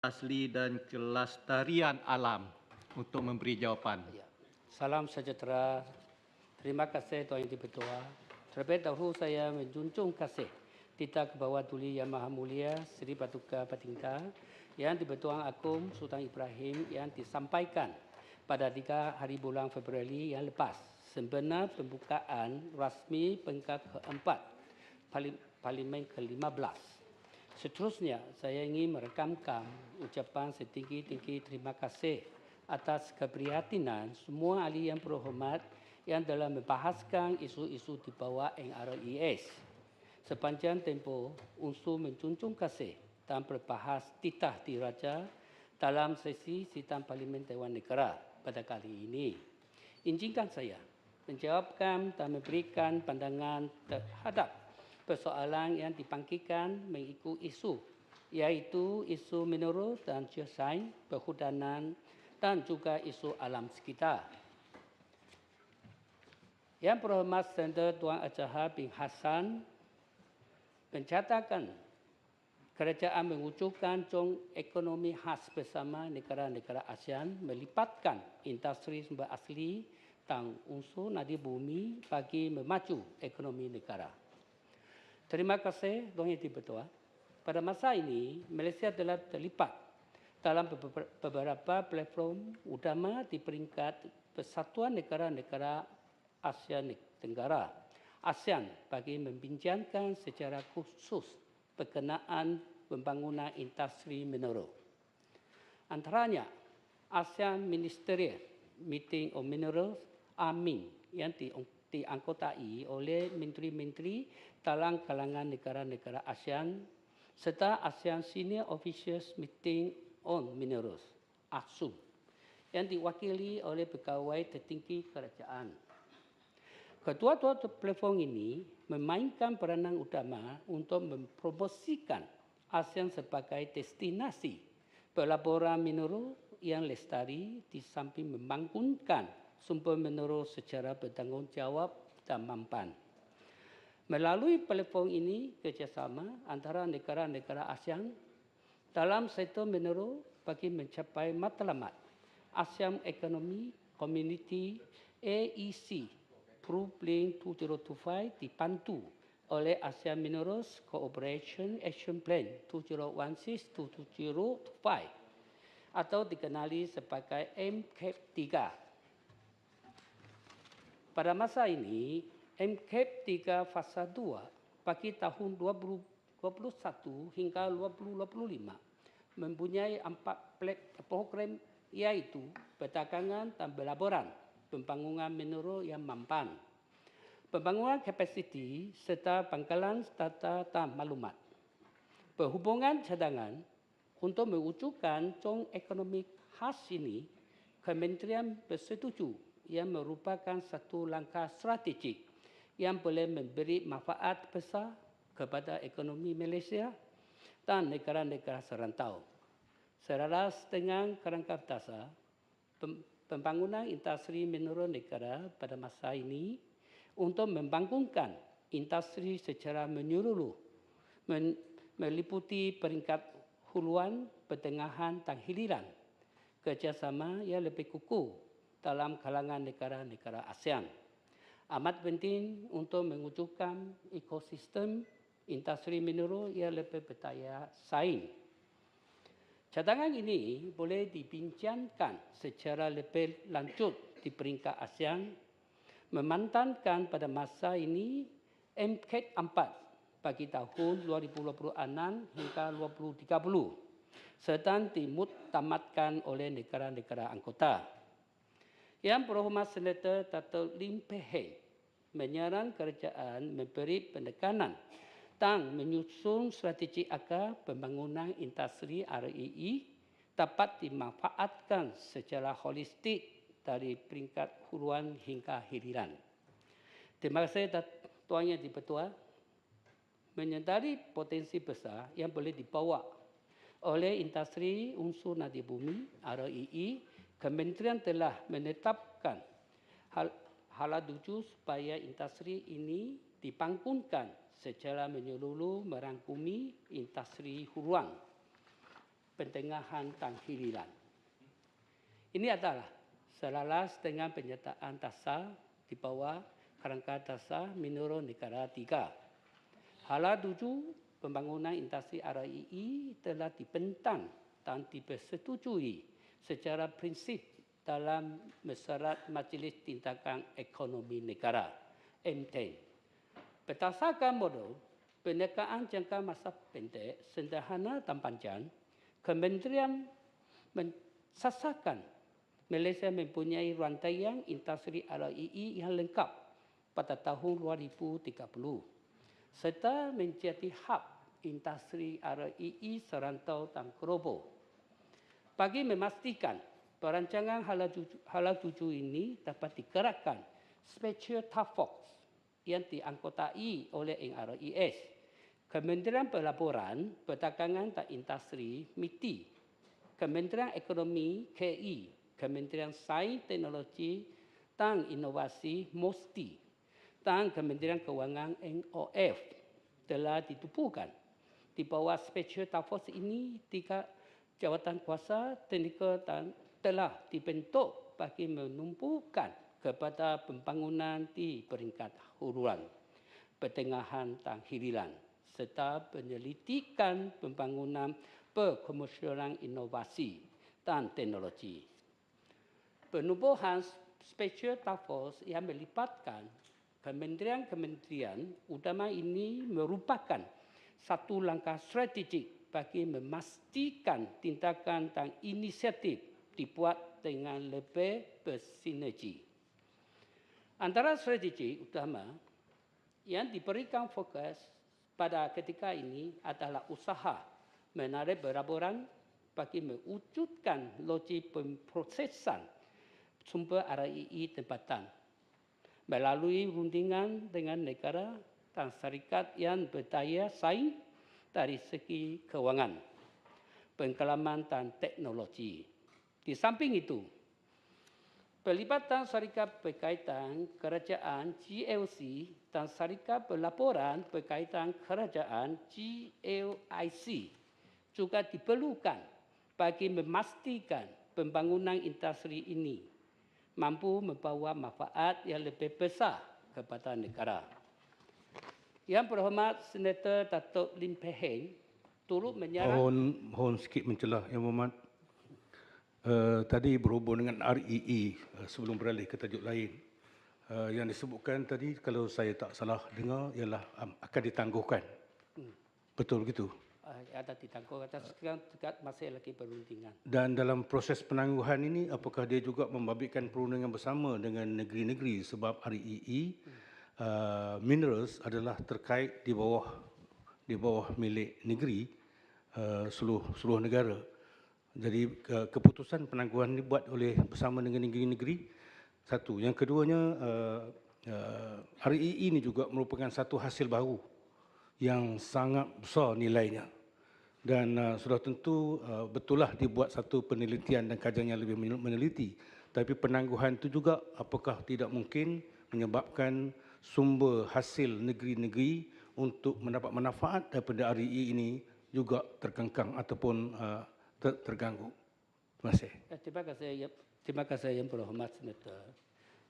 Asli dan Kelestarian Alam untuk memberi jawapan. Ya. Salam sejahtera. Terima kasih Tuan Yang Di-Pertua. Terlebih dahulu saya menjunjung kasih Tita Kebawah Tuli Yang Maha Mulia Seri Batuka Patingka Yang Di-Pertua Agong Sultan Ibrahim yang disampaikan pada 3 hari bulan Februari yang lepas sempena pembukaan rasmi peringkat keempat Parlimen ke-15. Seterusnya, saya ingin merekamkan ucapan setinggi-tinggi terima kasih atas keprihatinan semua ahli yang berhormat yang dalam membahaskan isu-isu di bawah NRES. Sepanjang tempoh, unsur menjunjung kasih dan berbahas titah diraja dalam sesi sidang Parlimen Dewan Negara pada kali ini. Izinkan saya menjawabkan dan memberikan pandangan terhadap persoalan yang dibangkitkan mengikut isu, iaitu isu mineral dan geosains, perhudanan dan juga isu alam sekitar. Yang berhormat Senator Tuan Ajaha bin Hassan mencatatkan kerajaan mewujudkan zon ekonomi khas bersama negara-negara ASEAN melibatkan industri sumber asli dan unsur nadi bumi bagi memacu ekonomi negara. Terima kasih Tuan Yang Di-Pertua. Pada masa ini, Malaysia telah terlibat dalam beberapa platform utama di peringkat Persatuan Negara-Negara Asia Tenggara ASEAN bagi membincangkan secara khusus berkenaan pembangunan industri mineral. Antaranya, ASEAN Ministerial Meeting on Minerals (AMIM) yang dianggotai oleh menteri-menteri dalam kalangan negara-negara ASEAN serta ASEAN Senior Officials Meeting on Minerals (ASUM) yang diwakili oleh pegawai tertinggi kerajaan. Kedua-dua platform ini memainkan peranan utama untuk mempromosikan ASEAN sebagai destinasi pelaburan mineral yang lestari di samping membangunkan sumber mineral secara bertanggungjawab dan mampan. Melalui platform ini, kerjasama antara negara-negara ASEAN dalam sektor mineral bagi mencapai matlamat ASEAN Economic Community AEC Blueprint 2025 dibantu oleh ASEAN Minerals Cooperation Action Plan 2016-2025 atau dikenali sebagai MCAP 3. Pada masa ini, MCAP 3 fasa 2 bagi tahun 2021 hingga 2025 mempunyai 4 program iaitu perdagangan dan pelaburan, pembangunan mineral yang mampan, pembangunan kapasiti serta pangkalan data dan maklumat, perhubungan cadangan. Untuk mewujudkan zon ekonomi khas ini, Kementerian bersetuju yang merupakan satu langkah strategik yang boleh memberi manfaat besar kepada ekonomi Malaysia dan negara-negara serantau. Selaras dengan kerangka dasar pembangunan industri mineral negara pada masa ini untuk membangunkan industri secara menyeluruh meliputi peringkat huluan, pertengahan dan hiliran, kerjasama yang lebih kukuh dalam kalangan negara-negara ASEAN. Amat penting untuk mewujudkan ekosistem industri mineral yang lebih berdaya saing. Cadangan ini boleh dibincangkan secara lebih lanjut di peringkat ASEAN, memantapkan pada masa ini MCAP 4 bagi tahun 2026 hingga 2030 sedang dimuktamadkan oleh negara-negara anggota. Yang berhormat Senator Dato' Lim Peh Heng menyarankan kerajaan memberi penekanan dan menyusun strategi agar pembangunan industri REE dapat dimanfaatkan secara holistik dari peringkat huluan hingga hiliran. Terima kasih Tuan Yang Di-Pertua. Menyadari potensi besar yang boleh dibawa oleh industri unsur nadi bumi REE, Kementerian telah menetapkan hala tuju supaya industri ini dibangunkan secara menyeluruh merangkumi industri huluan. pertengahan dan hiliran. Ini adalah selaras dengan penyertaan dasar di bawah kerangka dasar menurut negara 3. Hala 7, pembangunan industri RIE telah dibentang dan dipersetujui secara prinsip dalam mesyuarat Majlis Tindakan Ekonomi Negara (M10). Berdasarkan model penekaan jangka masa pendek, sederhana dan panjang, Kementerian mensasarkan Malaysia mempunyai rantaian industri RIE yang lengkap pada tahun 2030 serta menjadi hub industri RIE serantau dan global. Bagi memastikan perancangan Hala 7 ini dapat digerakkan Special Task Force yang dianggotai oleh NRIS, Kementerian Pelaburan, Perdagangan dan Industri MITI, Kementerian Ekonomi KI, Kementerian Sains, Teknologi dan Inovasi MOSTI dan Kementerian Kewangan NOF telah ditubuhkan. Di bawah Special Task Force ini, 3 jawatan kuasa teknikal dan telah dibentuk bagi menumpukan kepada pembangunan di peringkat huluan, pertengahan dan hiliran serta penyelidikan pembangunan perkomersialan inovasi dan teknologi. Penubuhan Special Task Force yang melibatkan kementerian-kementerian utama ini merupakan satu langkah strategik bagi memastikan tindakan dan inisiatif dibuat dengan lebih bersinergi. Antara strategi utama yang diberikan fokus pada ketika ini adalah usaha menarik pelaburan bagi mewujudkan logik pemprosesan sumber RIE tempatan melalui rundingan dengan negara dan syarikat yang berdaya saing dari segi kewangan, pengalaman dan teknologi. Di samping itu, pelibatan syarikat berkaitan kerajaan GLC dan syarikat pelaburan berkaitan kerajaan GLIC juga diperlukan bagi memastikan pembangunan industri ini mampu membawa manfaat yang lebih besar kepada negara. Yang berhormat Senator Datuk Lim Peh Heng turut menyarankan... Mohon sikit mencelah, Yang Berhormat. Tadi berhubung dengan REE, sebelum beralih ke tajuk lain. Yang disebutkan tadi, kalau saya tak salah dengar, ialah akan ditangguhkan. Betul begitu? Ada ditangguh, sekarang masih lagi perundingan. Dan dalam proses penangguhan ini, apakah dia juga membabitkan perundingan bersama dengan negeri-negeri, sebab REE minerals adalah terkait di bawah milik negeri, seluruh negara. Jadi keputusan penangguhan ini buat oleh bersama dengan negeri-negeri. Satu. Yang keduanya, REE ini juga merupakan satu hasil baru yang sangat besar nilainya. Dan sudah tentu betullah dibuat satu penelitian dan kajian yang lebih meneliti. Tapi penangguhan itu juga apakah tidak mungkin menyebabkan sumber hasil negeri-negeri untuk mendapat manfaat daripada REE ini juga terkengkang ataupun terganggu. Terima kasih. Terima kasih Yang Berhormat Senator.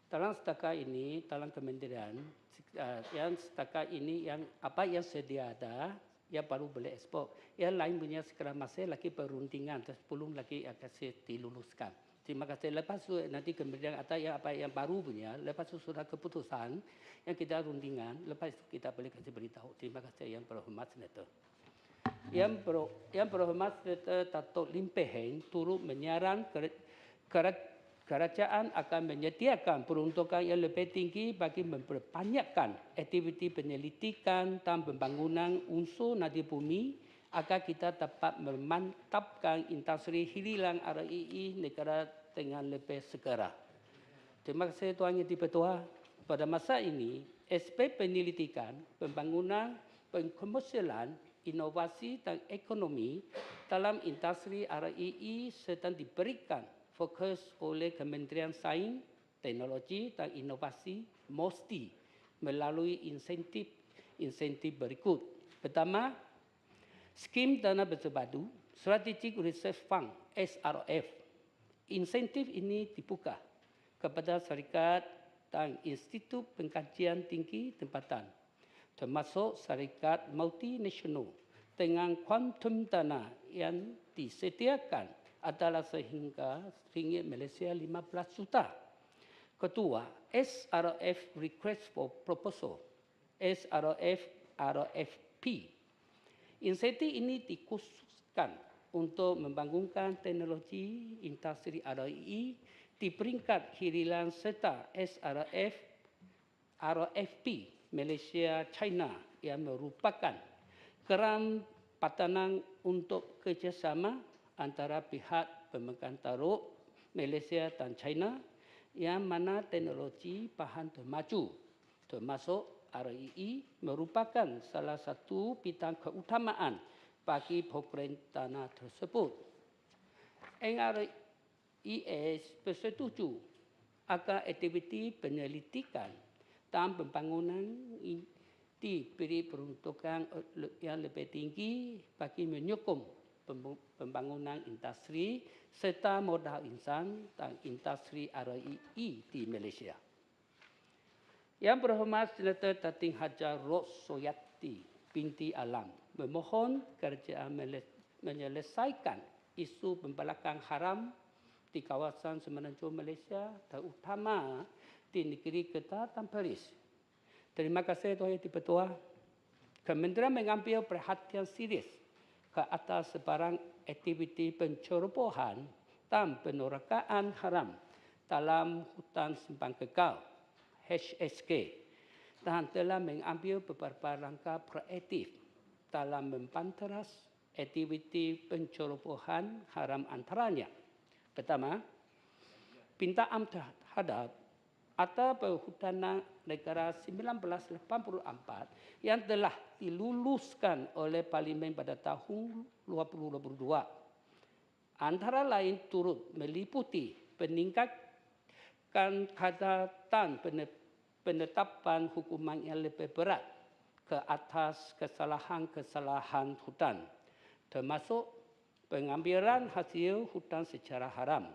Dalam setakat ini, dalam kementerian, yang setakat ini yang apa yang sedia ada, yang baru boleh ekspor. Yang lain punya sekarang masih lagi perundingan, belum lagi akan diluluskan. Terima kasih. Lepas itu nanti kemudian ada yang apa yang baru punya, lepas itu sudah keputusan yang kita rundingan, lepas itu kita boleh kasih beritahu. Terima kasih Yang Berhormat Senator. Yang Berhormat Senator Datuk Lim Peh Heng turut menyarankan kerajaan akan menyediakan peruntukan yang lebih tinggi bagi memperbanyakkan aktiviti penyelidikan dan pembangunan unsur nadi bumi agar kita dapat memantapkan industri hiliran RIE negara dengan lebih segera. Terima kasih Tuan Yang di-Pertua. Pada masa ini, aspek penyelidikan, pembangunan, pengkomersialan, inovasi dan ekonomi dalam industri RIE sedang diberikan fokus oleh Kementerian Sains, Teknologi dan Inovasi MOSTI melalui insentif berikut. Pertama, skim dana bersepadu Strategic Reserve Fund SRF. Insentif ini dibuka kepada syarikat dan institut pengkajian tinggi tempatan, termasuk syarikat multinasional dengan kuantum dana yang disediakan adalah sehingga ringgit Malaysia 15 juta. Kedua, SRF Request for Proposal, SRF RFP. Insentif ini dikhususkan untuk membangunkan teknologi industri RIE di peringkat hiliran serta SRF RFP Malaysia China yang merupakan keran padanan untuk kerjasama antara pihak pemegang taruh Malaysia dan China yang mana teknologi bahan termaju termasuk RIE merupakan salah satu bidang keutamaan bagi program dana tersebut. NRES bersetuju agar aktiviti penyelidikan dan pembangunan diberi peruntukan yang lebih tinggi bagi menyokong pembangunan industri serta modal insan dan industri RIE di Malaysia. Yang berhormat Senator Datin Hajar Ros Soyati binti Alam memohon kerajaan menyelesaikan isu pembalakan haram di kawasan Semenanjung Malaysia terutama di negeri Kedah dan Perlis. Terima kasih Tuan Yang Di-Pertua. Kementerian mengambil perhatian serius ke atas sebarang aktiviti pencerobohan dan penolakan haram dalam hutan sembang kekal HSK dan telah mengambil beberapa langkah proaktif dalam mempanteras aktiviti pencerobohan haram antaranya. Pertama, pintaan terhadap Akta Perhutanan Negara 1984 yang telah diluluskan oleh Parlimen pada tahun 2022. Antara lain turut meliputi peningkatan kadar dan penetapan hukuman yang lebih berat ke atas kesalahan-kesalahan hutan, termasuk pengambilan hasil hutan secara haram.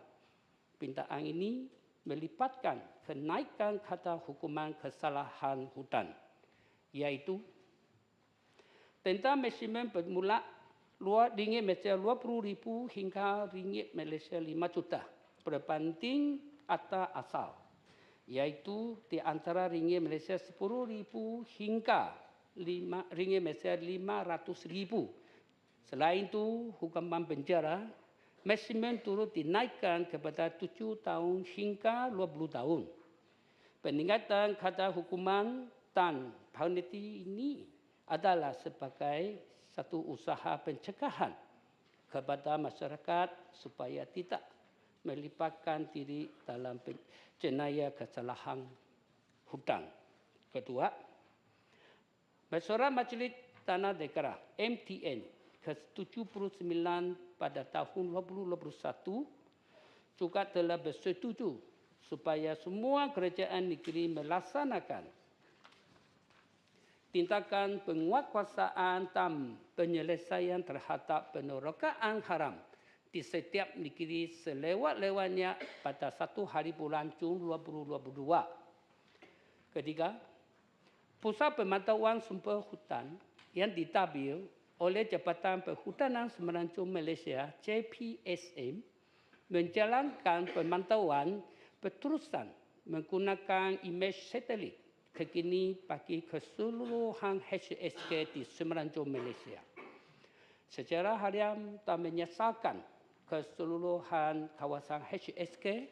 Pintaan ini melipatkan kenaikan kadar hukuman kesalahan hutan, iaitu tentang maksimum bermula ringgit Malaysia 20,000 hingga ringgit Malaysia 5 juta berbanding akta asal, iaitu di antara ringgit Malaysia 10,000 hingga ringgit Malaysia 500,000. Selain itu, hukuman penjara maksimum turut dinaikkan kepada 7 tahun hingga 20 tahun. Peningkatan kadar hukuman dan penalti ini adalah sebagai satu usaha pencegahan kepada masyarakat supaya tidak melibatkan diri dalam jenayah kesalahan hutan. Kedua, Mesyuarat Majlis Tanah Negara MTN ke-79 pada tahun 2021 juga telah bersetuju supaya semua kerajaan negeri melaksanakan tindakan penguatkuasaan dan penyelesaian terhadap penolakan haram di setiap negeri selewat-lewatnya pada 1 hari bulan Jun 2022. Ketiga, Pusat Pemantauan Sumber Hutan yang ditadbir oleh Jabatan Perhutanan Semenanjung Malaysia JPSM menjalankan pemantauan berterusan menggunakan imej satelit kekini bagi keseluruhan HSK di Semenanjung Malaysia. Secara harian dan menyesalkan keseluruhan kawasan HSK,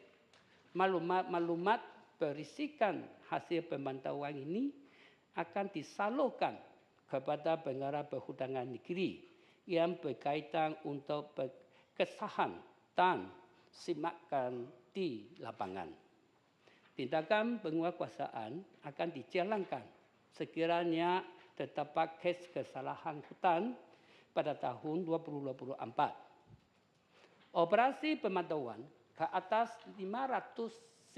maklumat-maklumat berisikan hasil pemantauan ini akan disalurkan kepada pengarah perhutanan negeri yang berkaitan untuk kesahan dan simakan di lapangan. Tindakan penguatkuasaan akan dijalankan sekiranya terdapat kes kesalahan hutan pada tahun 2024. Operasi pemantauan ke atas 595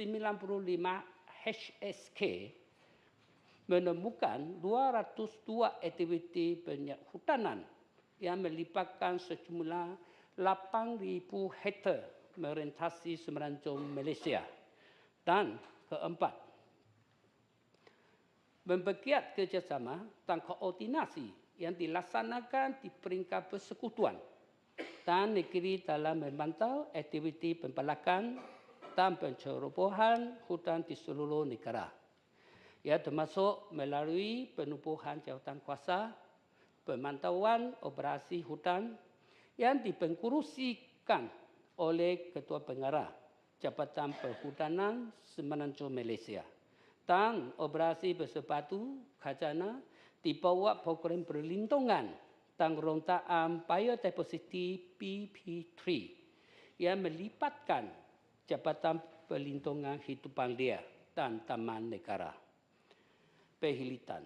HSK menemukan 202 aktiviti penyerhutanan yang melibatkan sejumlah 8,000 hektar merentasi semenanjung Malaysia. Dan keempat, mempergiat kerjasama dan koordinasi yang dilaksanakan di peringkat persekutuan dan negeri dalam memantau aktiviti pembalakan dan pencerobohan hutan di seluruh negara. Ia termasuk melalui penubuhan jawatan kuasa, pemantauan operasi hutan yang dipengurusikan oleh Ketua Pengarah Jabatan Perhutanan Semenanjung Malaysia dan operasi bersepadu khazanah di bawah program perlindungan dan rontaan biodiversity PP3 yang melibatkan Jabatan Perlindungan Hidupan Liar dan Taman Negara Perhilitan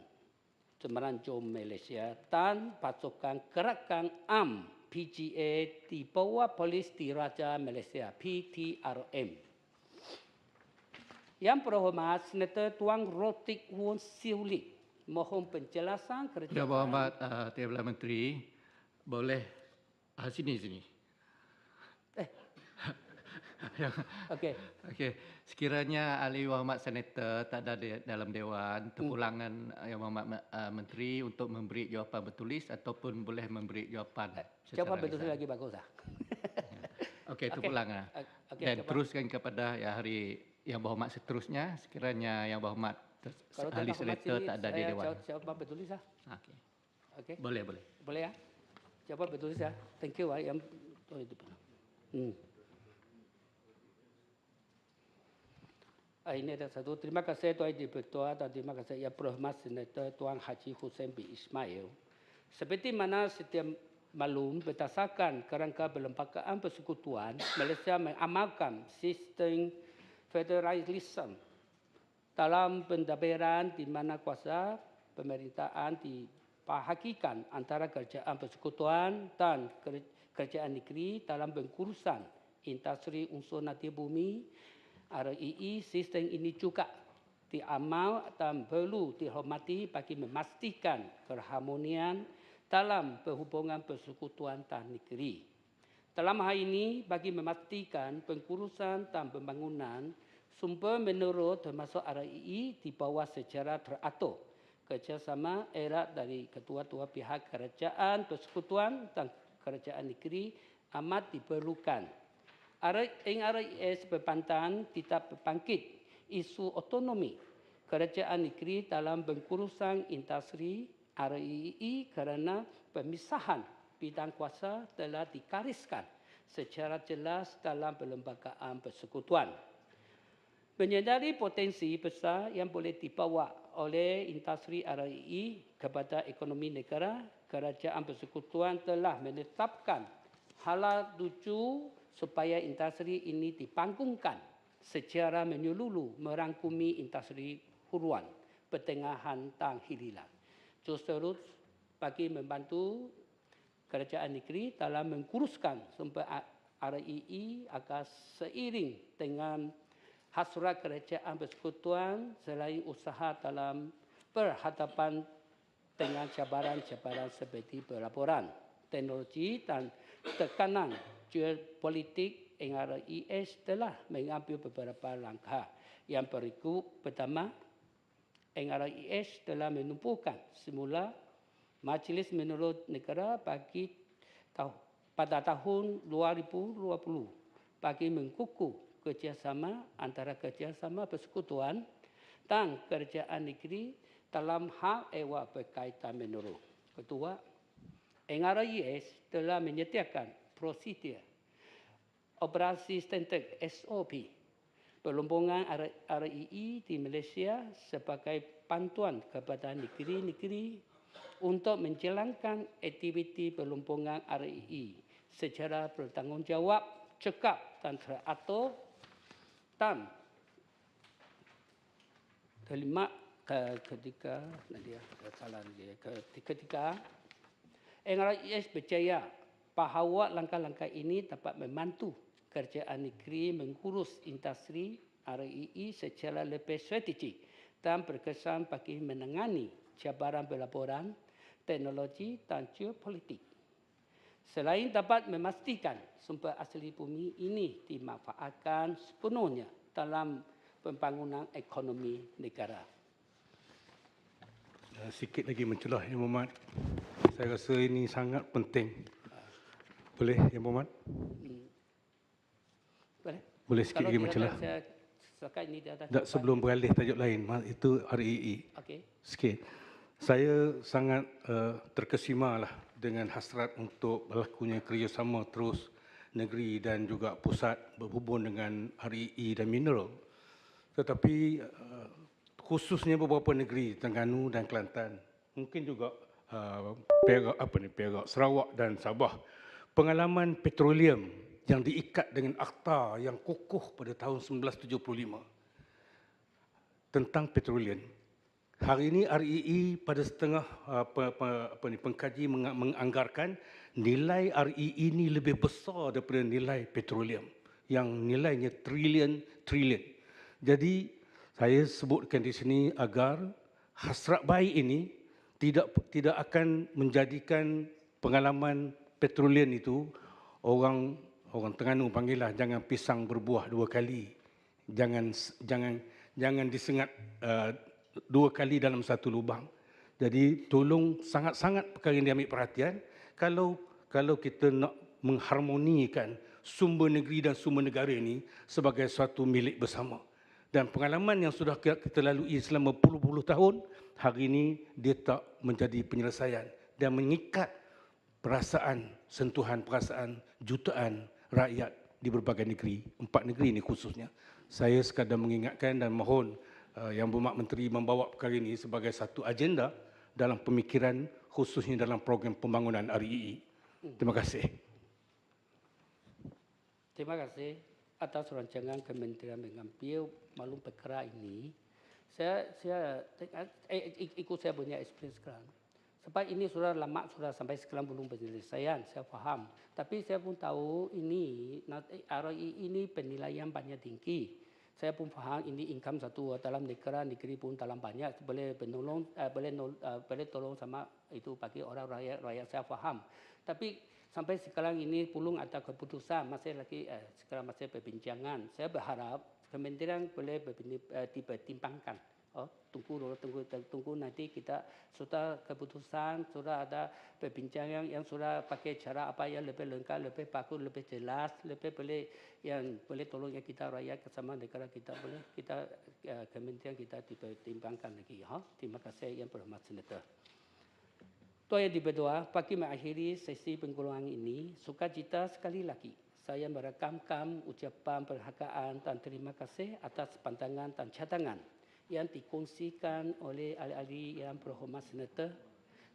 Semenanjung Malaysia dan pasukan gerakan AM PGA di bawah Polis Diraja Malaysia PTRM. Yang berhormat Senator Tuan Rotik Won Siu Lik, mohon penjelasan kerja. Yang berhormat Tuan Perdana Menteri, boleh sini. Okey. Okey, sekiranya ahli hormat senator tak ada dalam dewan, terpulangan yang hormat menteri untuk memberi jawapan bertulis ataupun boleh memberi jawapan secara Jawapan bertulis lisan. lagi bagus lah. Okey, terpulangan. Okey, Dan jawapan. teruskan kepada hari yang berhormat seterusnya, sekiranya yang berhormat Kalau ahli tak hormat senator sini, tak ada di saya dewan. jawapan bertulis lah. Okey. Okey. Boleh. Boleh ya? Jawapan bertulis ya. Thank you yang ini ada satu. Terima kasih Tuan Dipertua dan terima kasih Yang Berhormat Senator Tuan Haji Hussein bin Ismail. Seperti mana setiap maklum berdasarkan kerangka perlembagaan persekutuan, Malaysia mengamalkan sistem federalisme dalam pentadbiran di mana kuasa pemerintahan dibahagikan antara kerajaan persekutuan dan kerajaan negeri dalam pengurusan industri unsur nadir bumi RII. Sistem ini juga diamal dan perlu dihormati bagi memastikan keharmonian dalam perhubungan persekutuan dan negeri. Dalam hal ini, bagi memastikan pengurusan dan pembangunan sumber menurut termasuk RII di bawah secara teratur, kerjasama erat dari kedua-dua pihak kerajaan persekutuan dan kerajaan negeri amat diperlukan. NRIS berpantang tidak berbangkit isu otonomi kerajaan negeri dalam pengurusan industri RII kerana pemisahan bidang kuasa telah digariskan secara jelas dalam perlembagaan persekutuan. Menyedari potensi besar yang boleh dibawa oleh industri RII kepada ekonomi negara, kerajaan persekutuan telah menetapkan hala tuju supaya industri ini dipanggungkan secara menyeluruh merangkumi industri huluan, pertengahan dan hiliran. Justru bagi membantu kerajaan negeri dalam menguruskan sumber RII agar seiring dengan hasrat kerajaan persekutuan selain usaha dalam berhadapan dengan cabaran-cabaran seperti pelaporan, teknologi dan tekanan geopolitik, NRIS telah mengambil beberapa langkah. Yang berikut, pertama, NRIS telah menumpukan semula Majlis Menurut Negara pada tahun 2020 bagi mengkukuh kerjasama antara kerjasama persekutuan dan kerajaan negeri dalam hal ehwal berkaitan menurut. Kedua, NRIS telah menyediakan prosedur operasi standard SOP perlumbungan RII di Malaysia sebagai bantuan kepada negeri-negeri untuk menjalankan aktiviti perlumbungan RII secara bertanggungjawab, cekap dan teratur. Dan ketiga, NRIS percaya bahawa langkah-langkah ini dapat membantu kerajaan negeri mengurus industri RII secara lebih strategik dan berkesan bagi menangani cabaran pelaporan, teknologi dan geopolitik. Selain dapat memastikan sumber asli bumi ini dimanfaatkan sepenuhnya dalam pembangunan ekonomi negara. Sikit lagi mencelah, Yang Berhormat. Saya rasa ini sangat penting. Boleh, Yang Berhormat? Boleh? Boleh sikit Kalau lagi tidak, mencelah. saya setakat ini dah Tak, sebelum beralih tajuk lain, itu REE. Okey. Sikit. Saya sangat terkesima lah dengan hasrat untuk berlakunya kerjasama terus negeri dan juga pusat berhubung dengan REE dan mineral. Tetapi khususnya beberapa negeri, Terengganu dan Kelantan, mungkin juga Perak, Sarawak dan Sabah, pengalaman petroleum yang diikat dengan akta yang kukuh pada tahun 1975 tentang petroleum. Hari ini REE pada setengah pengkaji menganggarkan nilai REE ini lebih besar daripada nilai petroleum yang nilainya trilion. Jadi saya sebutkan di sini agar hasrat baik ini tidak akan menjadikan pengalaman petroleum itu orang Terengganu panggillah jangan pisang berbuah dua kali. Jangan disengat dua kali dalam satu lubang. Jadi tolong sangat-sangat perkara ini diambil perhatian kalau kita nak mengharmonikan sumber negeri dan sumber negara ini sebagai suatu milik bersama. Dan pengalaman yang sudah kita lalui selama puluh-puluh tahun, hari ini dia tak menjadi penyelesaian dan mengikat sentuhan perasaan jutaan rakyat di berbagai negeri, 4 negeri ini khususnya. Saya sekadar mengingatkan dan mohon Yang Berhormat Menteri membawa perkara ini sebagai satu agenda dalam pemikiran khususnya dalam program pembangunan REE. Terima kasih. Terima kasih atas rancangan Kementerian mengambil maklum perkara ini. Ikut saya punya experience sekarang. Sebab ini sudah lama, sudah sampai sekarang belum penyelesaian, saya faham. Tapi saya pun tahu ini REE ini penilaian banyak tinggi. Saya pun faham ini income satu dalam negeri pun dalam banyak boleh tolong sama itu bagi orang rakyat saya faham. Tapi sampai sekarang ini belum ada keputusan, sekarang masih perbincangan. Saya berharap kementerian boleh dipertimbangkan. Tunggu nanti kita sudah keputusan, sudah ada perbincangan yang sudah pakai cara apa yang lebih lengkap, lebih bagus, lebih jelas, lebih boleh tolong yang kita rakyat bersama negara kita boleh kita kementerian kita dipertimbangkan lagi. Terima kasih Yang Berhormat Senator. Tuan Yang di-Pertua, bagi mengakhiri sesi penggolongan ini, sukacita sekali lagi saya merakamkan ucapan penghargaan dan terima kasih atas pandangan dan cadangan yang dikongsikan oleh ahli-ahli Yang Berhormat Senator.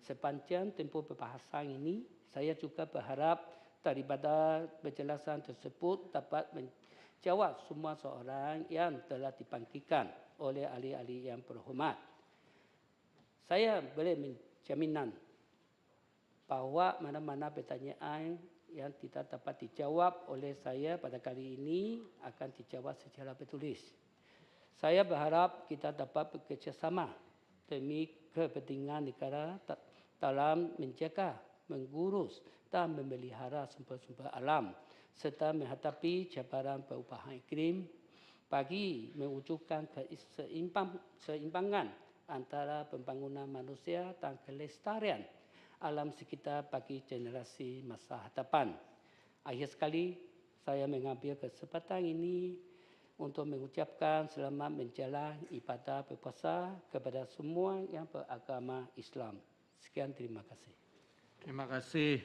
Sepanjang tempoh perbahasan ini, saya juga berharap daripada penjelasan tersebut dapat menjawab semua soalan yang telah dipanggilkan oleh ahli-ahli Yang Berhormat. Saya boleh menjaminan bahawa mana-mana pertanyaan yang tidak dapat dijawab oleh saya pada kali ini akan dijawab secara bertulis. Saya berharap kita dapat bekerjasama demi kepentingan negara dalam menjaga, mengurus dan memelihara sumber-sumber alam serta menghadapi cabaran perubahan iklim bagi mewujudkan keseimbangan antara pembangunan manusia dan kelestarian alam sekitar bagi generasi masa hadapan. Akhir sekali, saya mengambil kesempatan ini untuk mengucapkan selamat menjalankan ibadah berpuasa kepada semua yang beragama Islam. Sekian, terima kasih. Terima kasih.